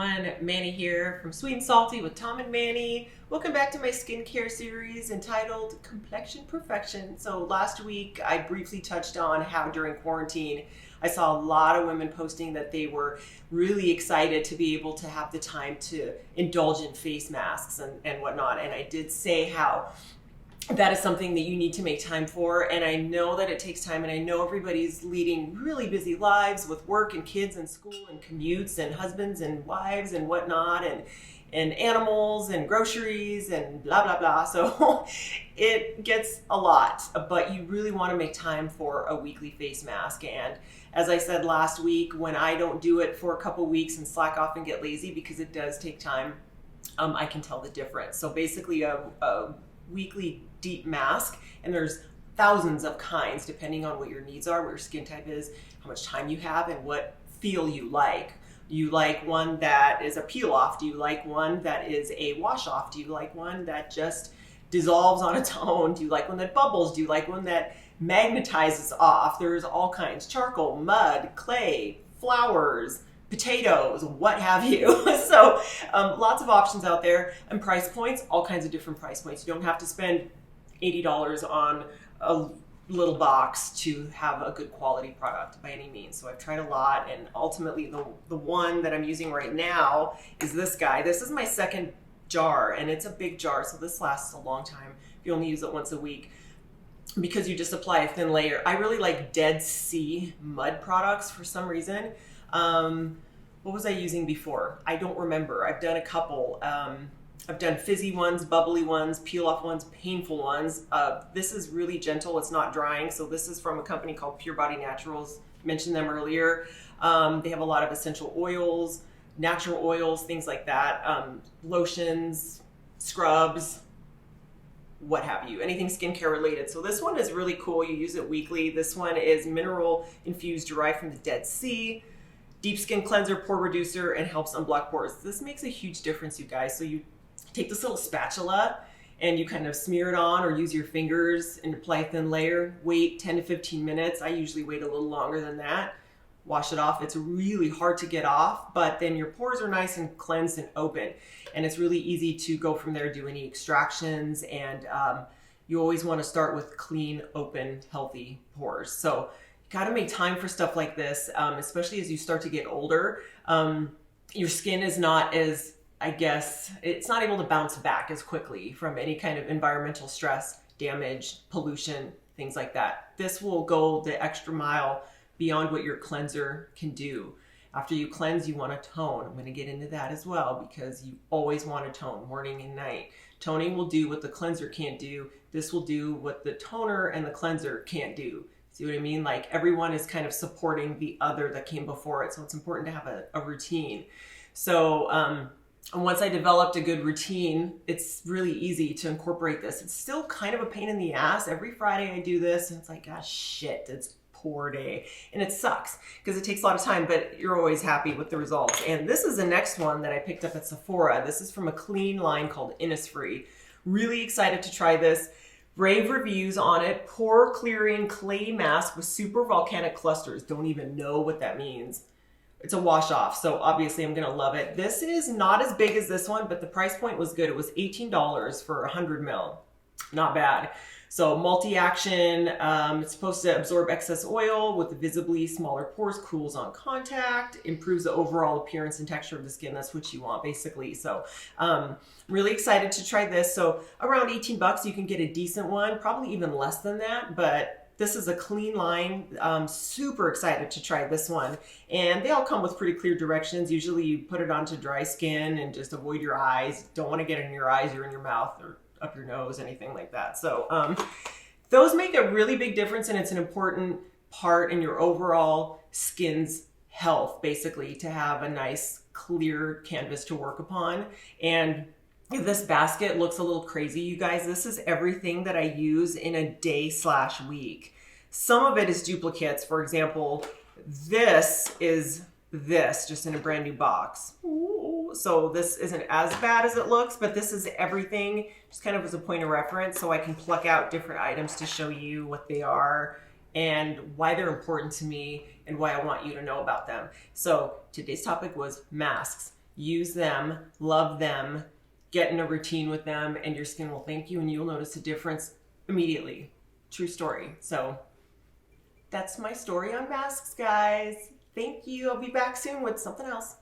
everyone, Manny here from Sweet and Salty with Tom and Manny. Welcome back to my skincare series entitled Complexion Perfection. So last week I briefly touched on how during quarantine I saw a lot of women posting that they were really excited to be able to have the time to indulge in face masks and whatnot. And I did say how that is something that you need to make time for, and I know that it takes time, and I know everybody's leading really busy lives with work and kids and school and commutes and husbands and wives and whatnot, and animals and groceries and blah blah blah. So it gets a lot, but you really want to make time for a weekly face mask. And as I said last week, when I don't do it for a couple weeks and slack off and get lazy, because it does take time, I can tell the difference. So basically a weekly deep mask, and there's thousands of kinds depending on what your needs are, what your skin type is, how much time you have, and what feel you like. You like one that is a peel off? Do you like one that is a wash off? Do you like one that just dissolves on its own? Do you like one that bubbles? Do you like one that magnetizes off? There's all kinds: charcoal, mud, clay, flowers, potatoes, what have you. So lots of options out there, and price points, all kinds of different price points. You don't have to spend $80 on a little box to have a good quality product by any means. So I've tried a lot, and ultimately the one that I'm using right now is this guy. This is my second jar, and it's a big jar, so this lasts a long time if you only use it once a week, because you just apply a thin layer. I really like Dead Sea mud products for some reason. What was I using before? I don't remember. I've done a couple. I've done fizzy ones, bubbly ones, peel off ones, painful ones. This is really gentle. It's not drying. So this is from a company called Pure Body Naturals. Mentioned them earlier. They have a lot of essential oils, natural oils, things like that. Lotions, scrubs, what have you, anything skincare related. So this one is really cool. You use it weekly. This one is mineral infused, derived from the Dead Sea. Deep skin cleanser, pore reducer, and helps unblock pores. This makes a huge difference, you guys. So you take this little spatula and you kind of smear it on, or use your fingers and apply a thin layer. Wait 10 to 15 minutes. I usually wait a little longer than that. Wash it off. It's really hard to get off, but then your pores are nice and cleansed and open. And it's really easy to go from there, do any extractions. And you always want to start with clean, open, healthy pores. So got to make time for stuff like this, especially as you start to get older. Your skin is not as, I guess, it's not able to bounce back as quickly from any kind of environmental stress, damage, pollution, things like that. This will go the extra mile beyond what your cleanser can do. After you cleanse, you want to tone. I'm going to get into that as well, because you always want to tone morning and night. Toning will do what the cleanser can't do. This will do what the toner and the cleanser can't do. See what I mean? Like, everyone is kind of supporting the other that came before it. So it's important to have a routine. So and once I developed a good routine, it's really easy to incorporate this. It's still kind of a pain in the ass. Every Friday I do this, and it's like, gosh, shit, it's poor day. And it sucks because it takes a lot of time, but you're always happy with the results. And this is the next one that I picked up at Sephora. This is from a clean line called Innisfree. Really excited to try this. Rave reviews on it. Pore clearing clay mask with super volcanic clusters. Don't even know what that means. It's a wash off, so obviously I'm gonna love it. This is not as big as this one, but the price point was good. It was $18 for 100 ml. Not bad. So multi-action, it's supposed to absorb excess oil with visibly smaller pores, cools on contact, improves the overall appearance and texture of the skin. That's what you want, basically. So really excited to try this. So around 18 bucks, you can get a decent one, probably even less than that, but this is a clean line. Super excited to try this one. And they all come with pretty clear directions. Usually you put it onto dry skin and just avoid your eyes. Don't want to get it in your eyes or in your mouth or up your nose, anything like that. So those make a really big difference, and it's an important part in your overall skin's health, basically, to have a nice clear canvas to work upon. And this basket looks a little crazy, you guys. This is everything that I use in a day/week. Some of it is duplicates. For example, this is this just in a brand new box. Ooh, so this isn't as bad as it looks, but this is everything, just kind of as a point of reference, so I can pluck out different items to show you what they are and why they're important to me and why I want you to know about them. So today's topic was masks. use them, love them, get in a routine with them, and your skin will thank you and you'll notice a difference immediately. True story. So that's my story on masks, guys. Thank you. I'll be back soon with something else.